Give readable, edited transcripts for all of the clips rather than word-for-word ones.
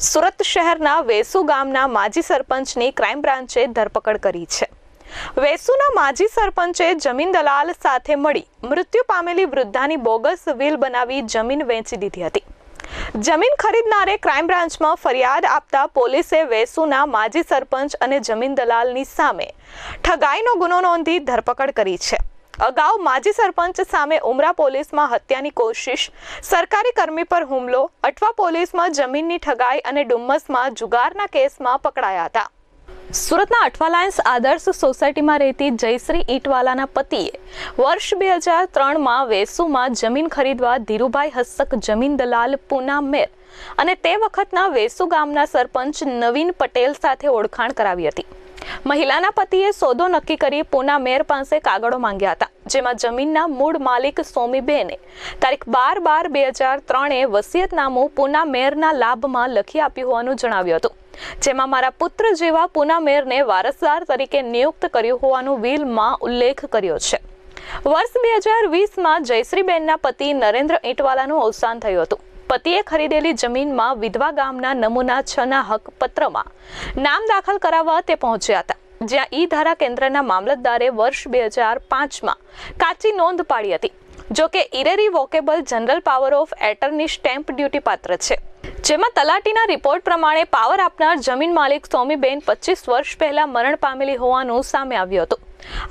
સુરત શહેરના વેસુ ગામના માજી સરપંચની ક્રાઇમ બ્રાન્ચે ધરપકડ કરી છે। વેસુના માજી સરપંચે જમીન દલાલ સાથે મળી મૃત્યુ પામેલી વૃદ્ધાની બોગસ વિલ બનાવી જમીન વેચી દીધી હતી। જમીન ખરીદનારે ક્રાઇમ બ્રાન્ચમાં ફરિયાદ આપતા પોલીસે વેસુના માજી સરપંચ અને જમીન દલાલની સામે ઠગાઈનો ગુનો નોંધી ધરપકડ કરી છે। અગાઉ માજી સરપંચ સામે ઉમરા પોલીસમાં હત્યાની કોશિશ, સરકારી કર્મી પર હુમલો, અઠવા પોલીસમાં જમીનની ઠગાઈ અને ડુમ્મસમાં જુગારના કેસમાં પકડાયા હતા। સુરતના અઠવા લાયન્સ આદર્શ સોસાયટીમાં રહેતી જયશ્રી ઈટવાલાના પતિએ વર્ષ 2003માં વેસુમાં જમીન ખરીદવા ધીરુભાઈ હસ્તક જમીન દલાલ પૂના મેર અને તે વખતના વેસુ ગામના સરપંચ નવીન પટેલ સાથે ઓળખાણ કરાવી હતી। મહિલાના પતિએ સોદો નક્કી કરી પૂના મેર પાસે કાગળો માંગ્યા હતા, જેમાં જમીનના મૂળ માલિક સોમીબેને તારીખ 12/12/2003 વસિયતનામું પૂના મેરના લાભમાં લખી આપ્યું હોવાનું જણાવ્યું હતું, જેમાં મારા પુત્ર જેવા પૂના મેરને વારસદાર તરીકે નિયુક્ત કર્યું હોવાનું વિલમાં ઉલ્લેખ કર્યો છે। વર્ષ 2020માં જયશ્રીબેનના પતિ નરેન્દ્ર ઈટવાલાનું અવસાન થયું હતું। પતિએ ખરીદેલી જમીનમાં વિધવા ગામના નમૂના 6ના હક પત્રમાં નામ દાખલ કરાવવા તે પહોંચ્યા હતા, જ્યાં ઈ ધારા કેન્દ્રના મામલતદારે વર્ષ 2005માં કાચી નોંધ પાડી હતી। જો કે irrevocable general power of attorney stamp duty પાત્ર છે, જેમાં તલાટીના રિપોર્ટ પ્રમાણે પાવર આપનાર જમીન માલિક સોમીબેન 25 વર્ષ પહેલા મરણ પામેલી હોવાનું સામે આવ્યું હતું।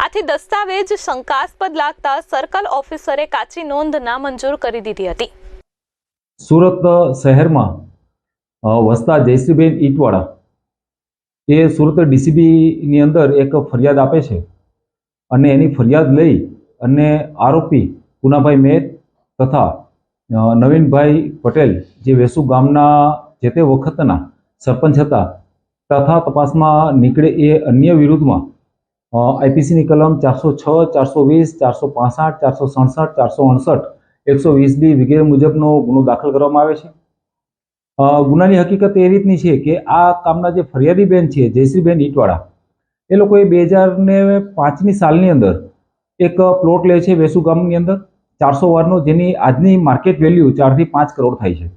આથી દસ્તાવેજ શંકાસ્પદ લાગતા સર્કલ ઓફિસરે કાચી નોંધ નામંજૂર કરી દીધી હતી। સુરત શહેરમાં વસતા જયશ્રીબેન ઈટવાળા એ સુરત ડીસીબીની અંદર એક ફરિયાદ આપે છે અને એની ફરિયાદ લઈ અને આરોપી પૂનાભાઈ મેર તથા નવીનભાઈ પટેલ જે વેસુ ગામના જે તે વખતના સરપંચ હતા તથા તપાસમાં નીકળે એ અન્ય વિરુદ્ધમાં આઈપીસીની કલમ 406, 420, 465, 467, 468, 120B વગેરે મુજબનો ગુનો દાખલ કરવામાં આવે છે। ગુનાની હકીકત એ રીતની છે કે આ કામના જે ફરિયાદી બેન છે જયશ્રીબેન ઈટવાળા, એ લોકોએ 2005ની સાલની અંદર એક પ્લોટ લે છે વેસુ ગામની અંદર 400 વારનો, જેની આજની માર્કેટ વેલ્યુ 4 થી 5 કરોડ થાય છે।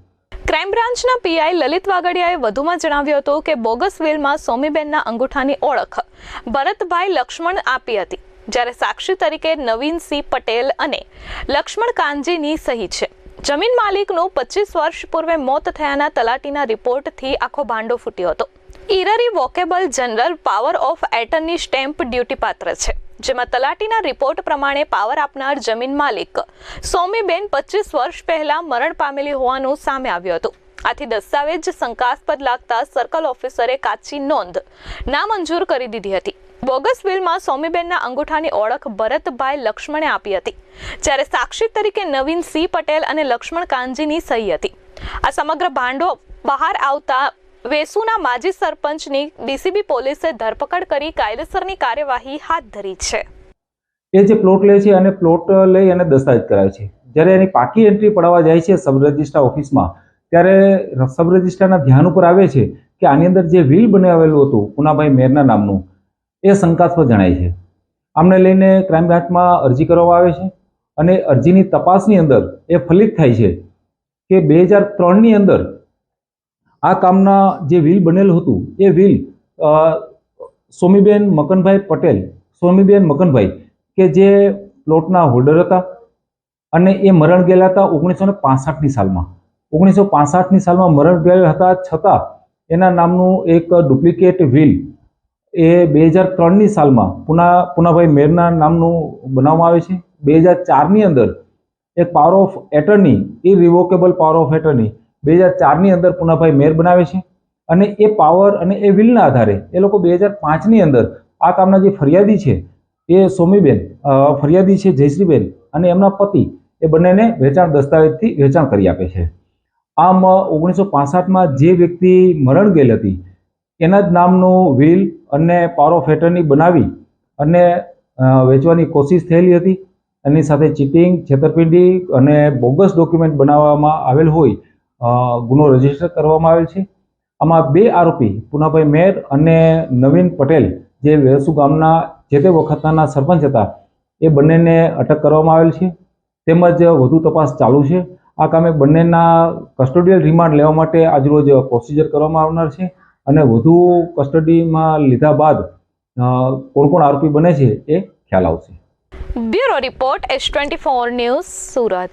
ક્રાઇમ બ્રાન્ચના પીઆઈ લલિત વાગડિયાએ વધુમાં જણાવ્યું હતું કે બોગસ વિલમાં સોમીબેનના અંગૂઠાની ઓળખ ભરતભાઈ લક્ષ્મણ આપી હતી, જ્યારે સાક્ષી તરીકે નવીન સિંહ પટેલ અને લક્ષ્મણ કાનજીની સહી છે। જમીન માલિકનું 25 વર્ષ પૂર્વે મોત થયાના તલાટીના રિપોર્ટથી આખો ભાંડો ફૂટ્યો હતો। Irrevocable general power of attorney stamp duty પાત્ર છે, જેમાં તલાટીના રિપોર્ટ પ્રમાણે પાવર આપનાર જમીન માલિક સોમીબેન 25 વર્ષ પહેલા મરણ પામેલી હોવાનું સામે આવ્યું હતું। આથી દસ્તાવેજ શંકાસ્પદ લાગતા સર્કલ ઓફિસરે કાચી નોંધ નામંજૂર કરી દીધી હતી। બોગસ વિલમાં સોમીબેનના અંગૂઠાની ઓળખ ભરતભાઈ લક્ષ્મણે આપી હતી, જ્યારે સાક્ષી તરીકે નવીન સિંહ પટેલ અને લક્ષ્મણ કાનજીની સહી હતી। આ સમગ્ર ભાંડો બહાર આવતા વેસુના માજી સરપંચની ડીસીબી પોલીસે ધરપકડ કરી કાયદેસરની કાર્યવાહી હાથ ધરી છે। એ જે પ્લોટ લે છે અને પ્લોટ લઈ અને દસ્તાવેજ કરાવે છે, જ્યારે એની પાકી એન્ટ્રી પડાવવા જાય છે સબ રજિસ્ટ્રાર ઓફિસમાં, ત્યારે સબ રજિસ્ટ્રારના ધ્યાન ઉપર આવે છે કે આની અંદર જે વિલ બનાવેલું હતું પૂનાભાઈ મેરના નામનું એ શંકાસ્પદ જણાય છે। આમને લઈને ક્રાઇમ બ્રાન્ચમાં અરજી કરવામાં આવે છે અને અરજીની તપાસની અંદર એ ફલિત થાય છે કે 2003ની અંદર આ કામના જે વિલ બનેલું હતું એ વિલ સોમીબેન મકનભાઈ કે જે પ્લોટના હોલ્ડર હતા અને એ મરણ ગયેલા હતા 1965ની સાલમાં। 1965ની સાલમાં મરણ ગયેલા હતા, છતાં એના નામનું એક ડુપ્લિકેટ વિલ એ 2003ની સાલમાં પૂનાભાઈ મેરના નામનું બનાવવામાં આવે છે। 2004ની અંદર એક power of attorney, irrevocable power of attorney 2004ની અંદર પૂનાભાઈ મેર બનાવે છે અને એ પાવર અને એ વિલના આધારે એ લોકો 2005ની અંદર આ કામના જે ફરિયાદી છે એ સોમીબેન, ફરિયાદી છે જયશ્રીબેન અને એમના પતિ, એ બંનેને વેચાણ દસ્તાવેજથી વેચાણ કરી આપે છે। આમ 1965માં જે વ્યક્તિ મરણ ગયેલ હતી એના જ નામનું વિલ અને પાવર ઓફ એટર્ની બનાવી અને વેચવાની કોશિશ થયેલી હતી। એની સાથે ચીટિંગ, છેતરપિંડી અને બોગસ ડોક્યુમેન્ટ બનાવવામાં આવેલ હોય ગુનો રજીસ્ટર કરવામાં આવેલ છે। આમાં 2 આરોપી પૂનાભાઈ મેર અને નવીન પટેલ જે વેસુ ગામના જે તે વખતના સરપંચ હતા એ બંનેને અટક કરવામાં આવેલ છે, તેમજ વધુ તપાસ ચાલુ છે। આ કામે બંનેના કસ્ટોડિયલ રિમાન્ડ લેવા માટે આજરોજ પ્રોસિજર કરવામાં આવનાર છે અને વધુ કસ્ટડીમાં લીધા બાદ કોણ કોણ આરોપી બને છે એ ખ્યાલ આવશે. Bureau report S24 news Surat.